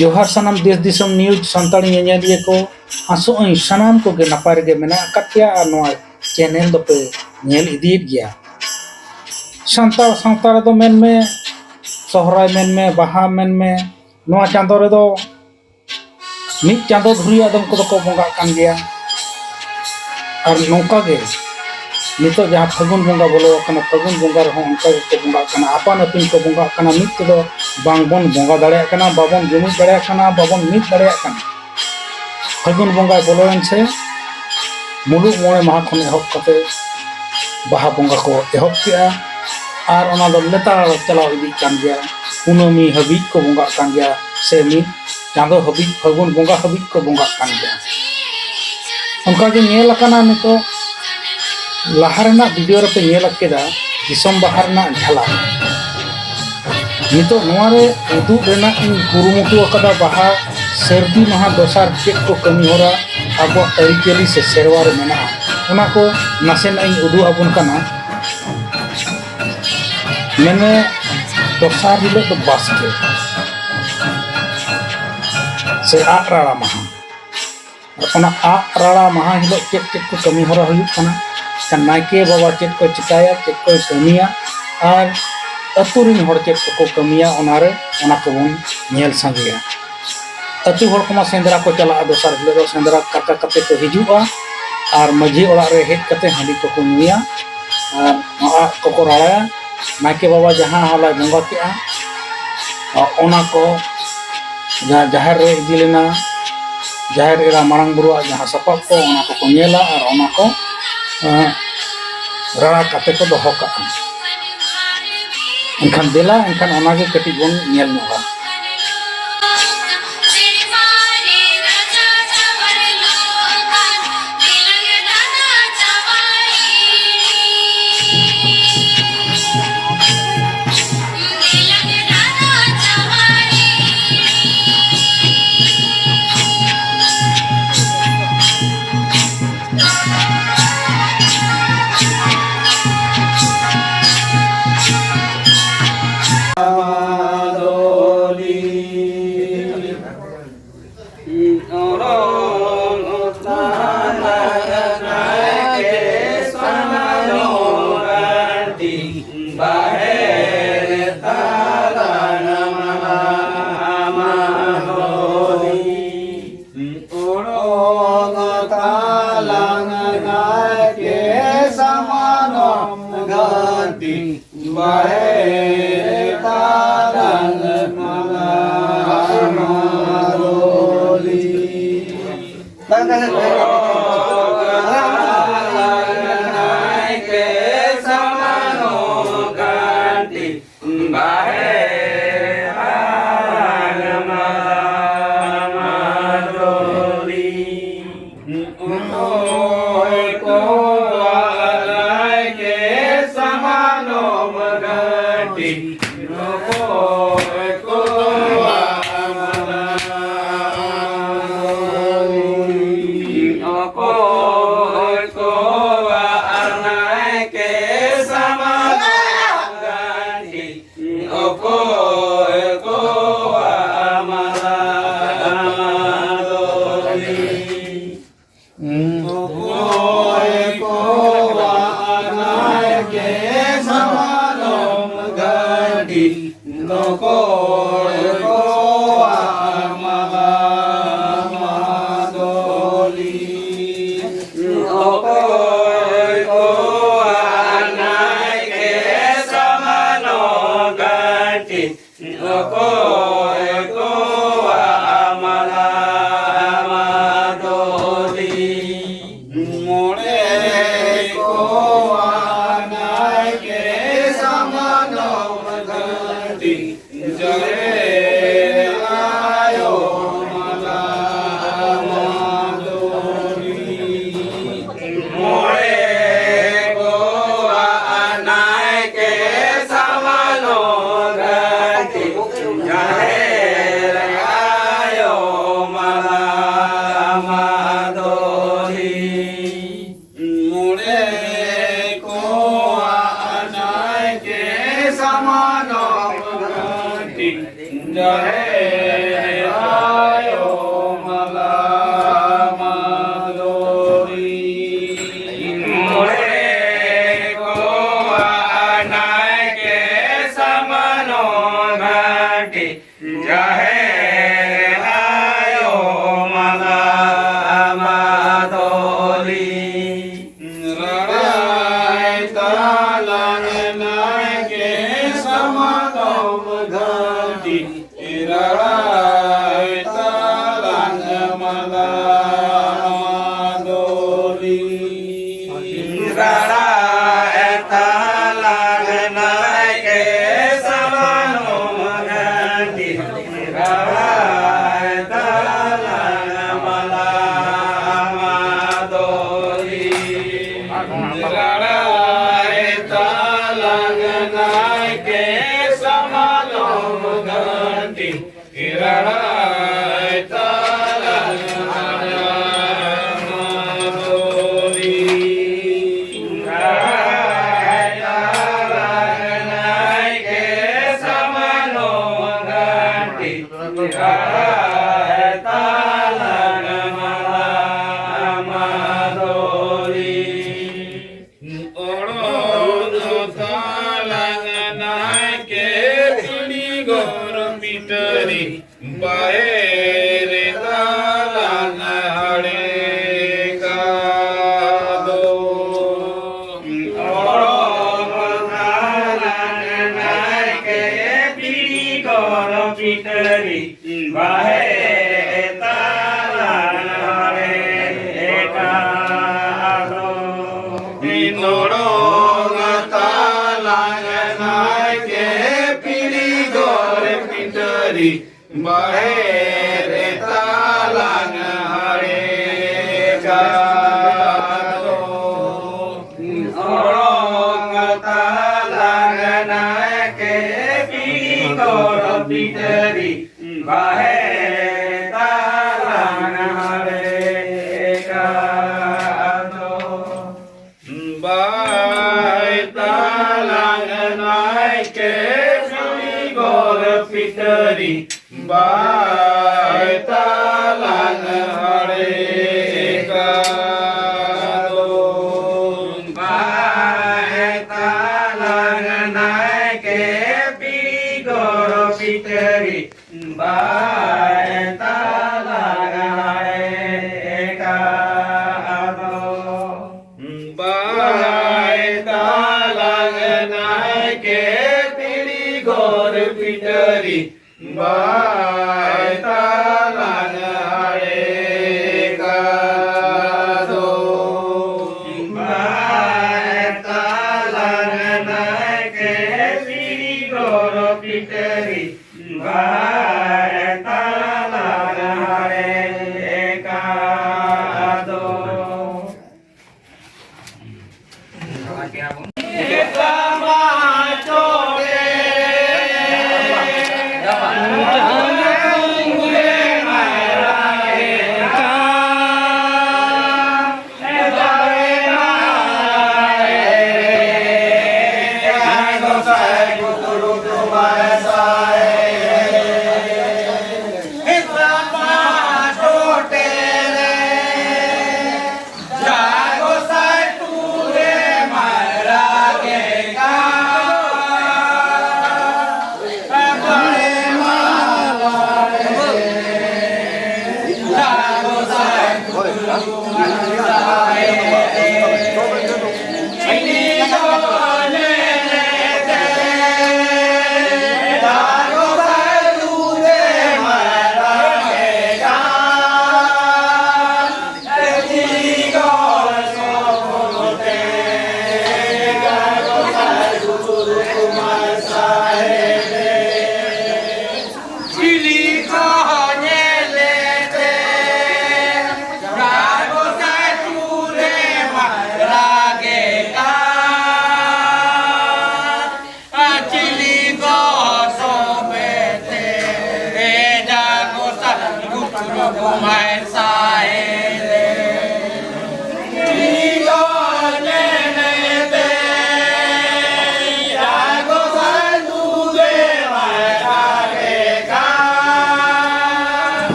जोहार सनाम देश दिसम news सानताड़ी ñeñeliye ko आसोई सनाम को गे नपाय गे मेना कतिया और नोआ चैनल दोपे ñel इदीत गया सानताड़ सानताड़ दो मेन में सोहराय मेन में बाहा मेन में नोआ चांदो रे दो मिट चांदो धुरी आदम को को बंगा कान गया और नौका गे नितो जहाँ फगुन बंगा बोलो कना फगुन बंगा रहो उनका को बंगा कना आपन अपिन को बंगा कना मित तो बांगबन बंगा दाड़े कना बाबन जुमित दाड़े कना बाबन मित दाड़े कना फगुन बंगा बोलोन से मुलुक मोड़े माह खन एहब कते बाहा बंगा को एहब किया और ओना दो लेतार चलाव इदी कान गया कुनमी हबीज को बंगा कान गया से मित चांदो हबीज फगुन बंगा हबीज को बंगा कान गया उनका जो नेल कना नितो लाहारना वीडियो रे नेल केदा दिसम बाहर ना झला नितो नोरे उदु रेना इन कुरुमुटु अकदा बाहा सर्दी महा दोसार चेक को कमी होरा आबो अरिचली से सेरवार मेना उना को नासेना इन उदु आबुन कना मैंने दोसार हिलो तो बास्के से आराड़ा महा ओना आराड़ा महा हिलो चेक चेक को कमी होरा हुई कना नायके बाबा चेक को चिकाया चेक को कमिया और अतुरिन हर चेक को कमिया ओनारे ओना को बन नेल संगिया अतु हर को सेंद्रा को चला दोसर हिलो दो सेंद्रा काका कते को हिजुआ और मझी ओड़ा रे हेज कते हांडी को नुया और को राया नायके बाबा जहां हाला बंगा के ओना को जहार रे इदी लेना जहार एरा मारंग बुरुआ जहां सपाप को ओना को नेला और ओना को राड़ा कते को दोहो का इनखान देला इनखान ओनागे कटी बन नेल नोगा Jai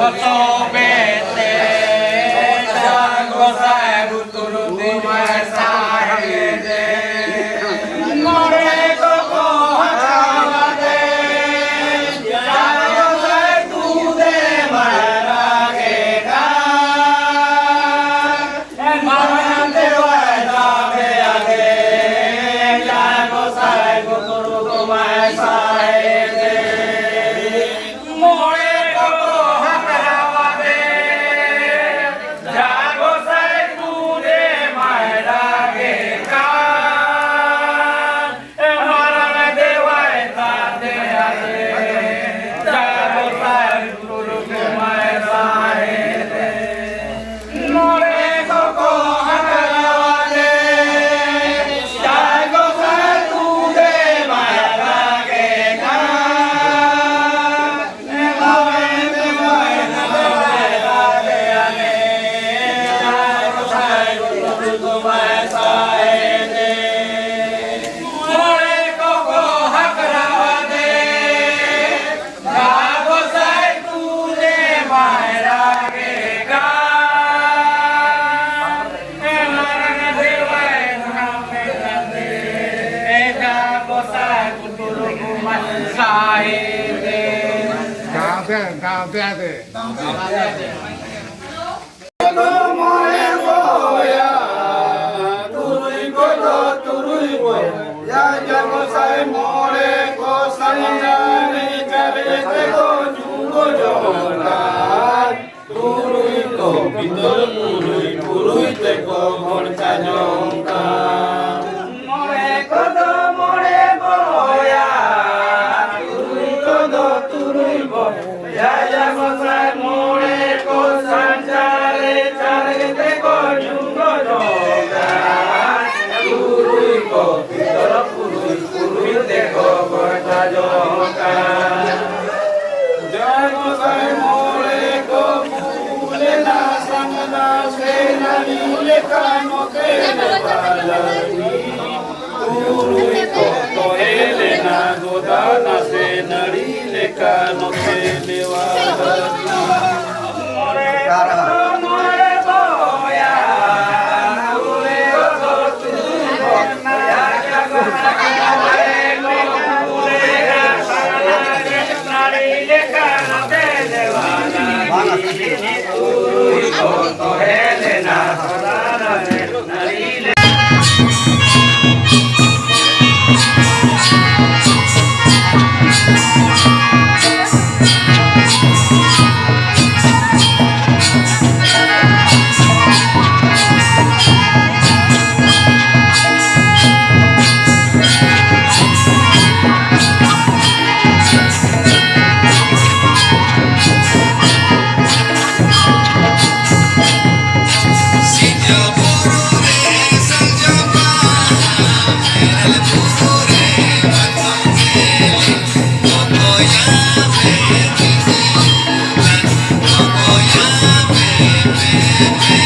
Thank you.